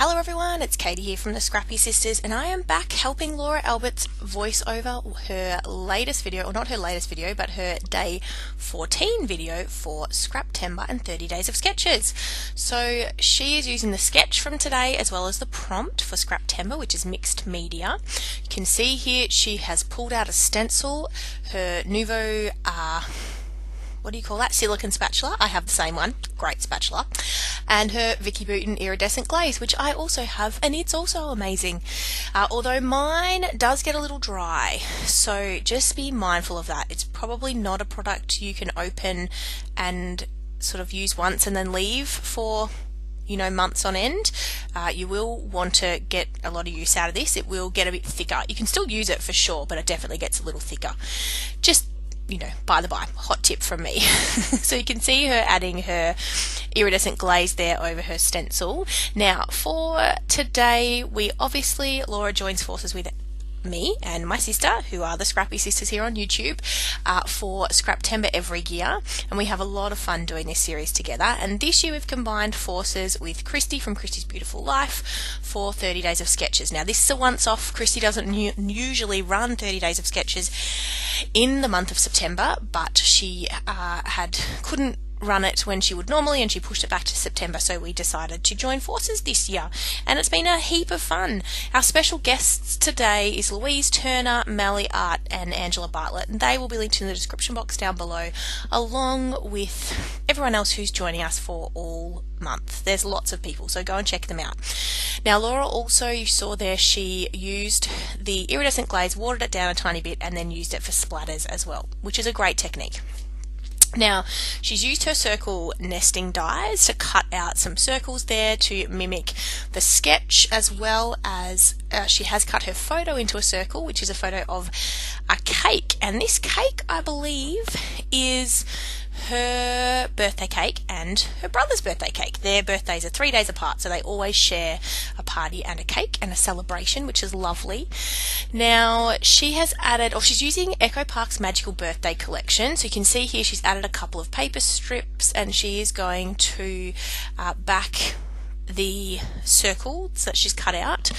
Hello everyone, it's Katie here from the Scrappy Sisters, and I am back helping Laura Alberts voice over her latest video, or not her latest video, but her day 14 video for Scraptember and 30 Days of Sketches. So she is using the sketch from today as well as the prompt for Scraptember, which is mixed media. You can see here she has pulled out a stencil, her Nouveau what do you call that? Silicone spatula. I have the same one. Great spatula. And her Vicky Bouton iridescent glaze, which I also have, and it's also amazing. Although mine does get a little dry, so just be mindful of that. It's probably not a product you can open and sort of use once and then leave for, you know, months on end. You will want to get a lot of use out of this. It will get a bit thicker. You can still use it for sure, but it definitely gets a little thicker. Just, you know, by the by, hot tip from me. So you can see her adding her iridescent glaze there over her stencil. Now for today, Laura joins forces with me and my sister, who are the Scrappy Sisters here on YouTube, for Scraptember every year, and we have a lot of fun doing this series together. And this year we've combined forces with Christy from Christy's Beautiful Life for 30 Days of Sketches. Now this is a once-off. Christy doesn't usually run 30 Days of Sketches in the month of September, but she couldn't run it when she would normally, and she pushed it back to September, so we decided to join forces this year, and it's been a heap of fun. Our special guests today is Louise Turner, Melly Art and Angela Bartlett, and they will be linked in the description box down below, along with everyone else who's joining us for all month. There's lots of people, so go and check them out. Now Laura also, you saw there, she used the iridescent glaze, watered it down a tiny bit, and then used it for splatters as well, which is a great technique. Now, she's used her circle nesting dies to cut out some circles there to mimic the sketch, as well as she has cut her photo into a circle, which is a photo of a cake. And this cake, I believe, is her birthday cake and her brother's birthday cake. Their birthdays are 3 days apart, so they always share a party and a cake and a celebration, which is lovely. Now she has added, or she's using Echo Park's Magical Birthday Collection, so you can see here she's added a couple of paper strips, and she is going to back the circles that she's cut out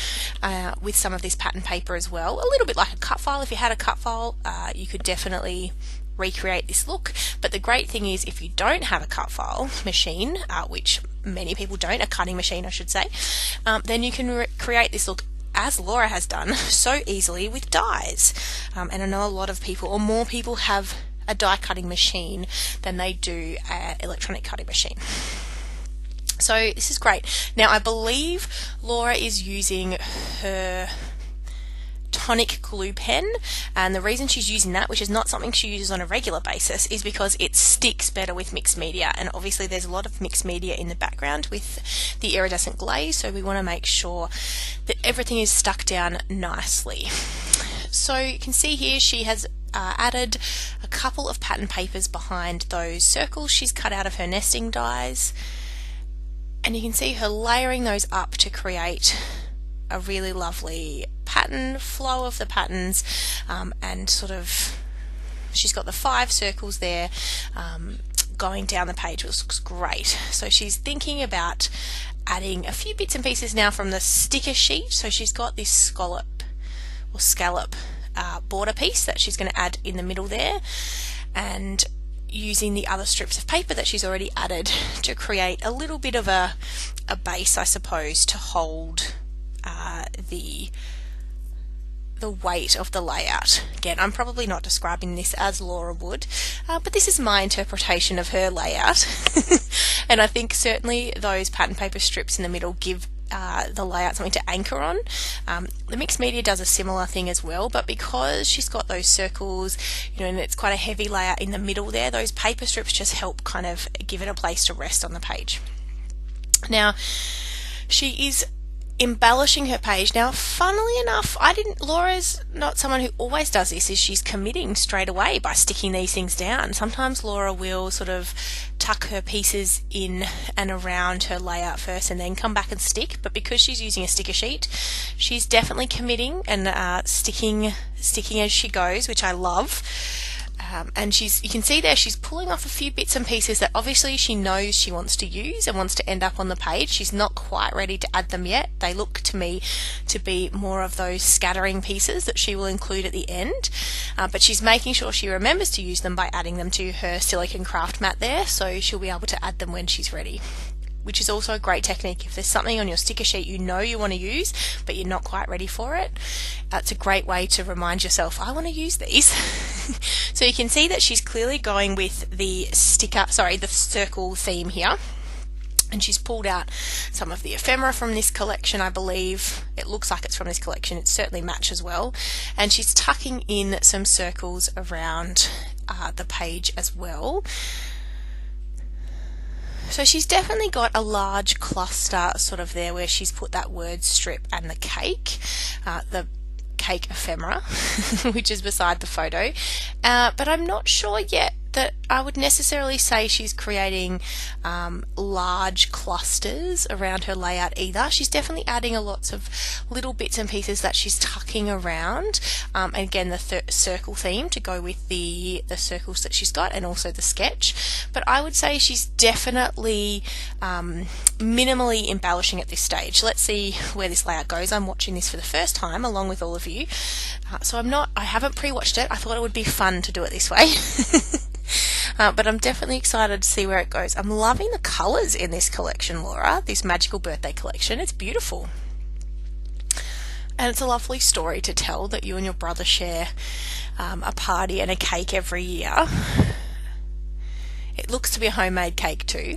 with some of this pattern paper as well, a little bit like a cut file. If you had a cut file, you could definitely recreate this look. But the great thing is, if you don't have a cut file machine, which many people don't, a cutting machine I should say, then you can create this look as Laura has done so easily with dies. And I know a lot of people, or more people, have a die cutting machine than they do an electronic cutting machine. So this is great. Now I believe Laura is using her tonic glue pen, and the reason she's using that, which is not something she uses on a regular basis, is because it sticks better with mixed media, and obviously there's a lot of mixed media in the background with the iridescent glaze, so we want to make sure that everything is stuck down nicely. So you can see here she has added a couple of pattern papers behind those circles she's cut out of her nesting dies, and you can see her layering those up to create a really lovely pattern flow of the patterns, and sort of she's got the 5 circles there going down the page, which looks great. So she's thinking about adding a few bits and pieces now from the sticker sheet. So she's got this scallop border piece that she's going to add in the middle there, and using the other strips of paper that she's already added to create a little bit of a base, I suppose, to hold the weight of the layout. Again, I'm probably not describing this as Laura would, but this is my interpretation of her layout. And I think certainly those pattern paper strips in the middle give the layout something to anchor on. The mixed media does a similar thing as well, but because she's got those circles, you know, and it's quite a heavy layout in the middle there, those paper strips just help kind of give it a place to rest on the page. Now she is embellishing her page. Now funnily enough, Laura's not someone who always does this, is she's committing straight away by sticking these things down. Sometimes Laura will sort of tuck her pieces in and around her layout first and then come back and stick, but because she's using a sticker sheet, she's definitely committing and sticking as she goes, which I love. And you can see there she's pulling off a few bits and pieces that obviously she knows she wants to use and wants to end up on the page. She's not quite ready to add them yet. They look to me to be more of those scattering pieces that she will include at the end, but she's making sure she remembers to use them by adding them to her silicone craft mat there, so she'll be able to add them when she's ready, which is also a great technique. If there's something on your sticker sheet you know you want to use but you're not quite ready for it, it's a great way to remind yourself, I want to use these. So you can see that she's clearly going with the circle theme here, and she's pulled out some of the ephemera from this collection, I believe. It looks like it's from this collection. It certainly matches well, and she's tucking in some circles around the page as well. So she's definitely got a large cluster sort of there where she's put that word strip and the cake ephemera, which is beside the photo. But I'm not sure yet that I would necessarily say she's creating large clusters around her layout either. She's definitely adding a lots of little bits and pieces that she's tucking around, and again the circle theme to go with the circles that she's got, and also the sketch. But I would say she's definitely minimally embellishing at this stage. Let's see where this layout goes. I'm watching this for the first time along with all of you, so I haven't pre-watched it. I thought it would be fun to do it this way. But I'm definitely excited to see where it goes. I'm loving the colours in this collection, Laura, this magical birthday collection. It's beautiful. And it's a lovely story to tell that you and your brother share a party and a cake every year. It looks to be a homemade cake too.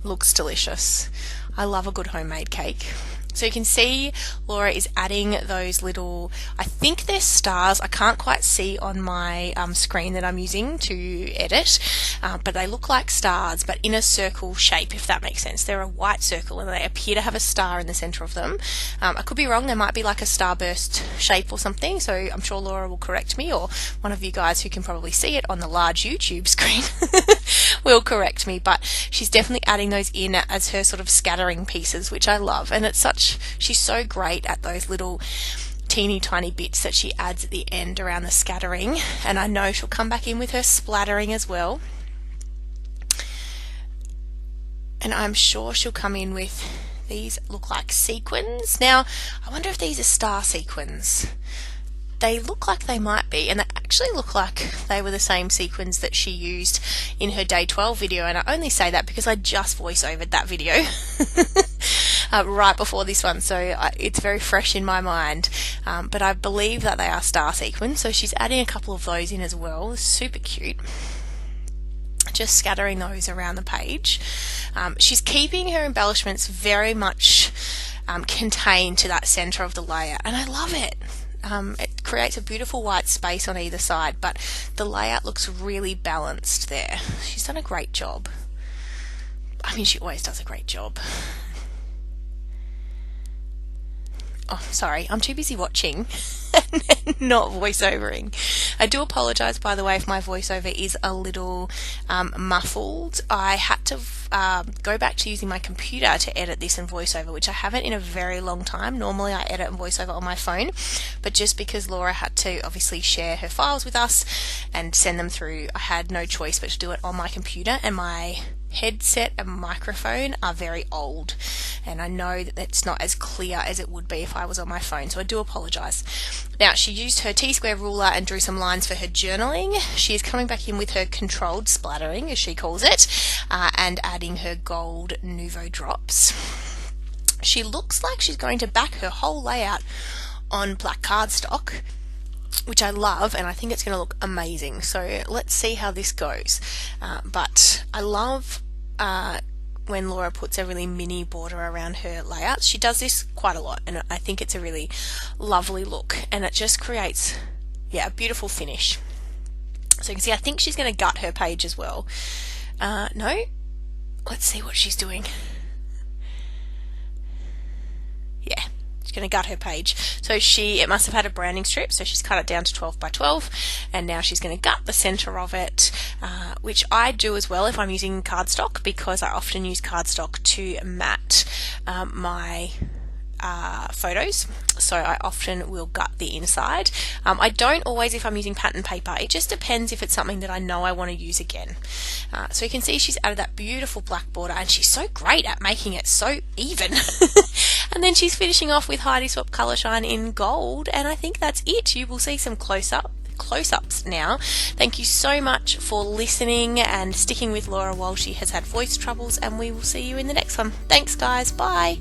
Looks delicious. I love a good homemade cake. So you can see Laura is adding those little, I think they're stars. I can't quite see on my screen that I'm using to edit, but they look like stars, but in a circle shape, if that makes sense. They're a white circle and they appear to have a star in the center of them. I could be wrong. There might be like a starburst shape or something, so I'm sure Laura will correct me, or one of you guys who can probably see it on the large YouTube screen will correct me, but she's definitely adding those in as her sort of scattering pieces, which I love. And she's so great at those little teeny tiny bits that she adds at the end around the scattering, and I know she'll come back in with her splattering as well, and I'm sure she'll come in with these look like sequins. Now I wonder if these are star sequins. They look like they might be, and they actually look like they were the same sequins that she used in her day 12 video, and I only say that because I just voice-overed that video right before this one, so it's very fresh in my mind, but I believe that they are star sequins, so she's adding a couple of those in as well. Super cute. Just scattering those around the page. She's keeping her embellishments very much contained to that center of the layout, and I love it. It creates a beautiful white space on either side, but the layout looks really balanced there. She's done a great job. I mean, she always does a great job. Oh, sorry, I'm too busy watching and not voiceovering. I do apologise, by the way, if my voiceover is a little muffled. I had to go back to using my computer to edit this in voiceover, which I haven't in a very long time. Normally I edit in voiceover on my phone, but just because Laura had to obviously share her files with us and send them through, I had no choice but to do it on my computer, and my headset and microphone are very old, and I know that it's not as clear as it would be if I was on my phone, so I do apologise. Now, she used her T-square ruler and drew some lines for her journaling. She is coming back in with her controlled splattering, as she calls it, and adding her gold Nouveau drops. She looks like she's going to back her whole layout on black cardstock, which I love, and I think it's going to look amazing. So let's see how this goes. But I love when Laura puts a really mini border around her layouts. She does this quite a lot, and I think it's a really lovely look, and it just creates, a beautiful finish. So you can see, I think she's going to gut her page as well. No? Let's see what she's doing. Yeah. Going to gut her page. So it must have had a branding strip, so she's cut it down to 12 by 12, and now she's going to gut the center of it, which I do as well if I'm using cardstock, because I often use cardstock to mat my photos, so I often will gut the inside. I don't always if I'm using pattern paper. It just depends if it's something that I know I want to use again. So you can see she's added that beautiful black border, and she's so great at making it so even. And then she's finishing off with Heidi Swap Colour Shine in gold, and I think that's it. You will see some close-ups now. Thank you so much for listening and sticking with Laura while she has had voice troubles, and we will see you in the next one. Thanks guys, bye.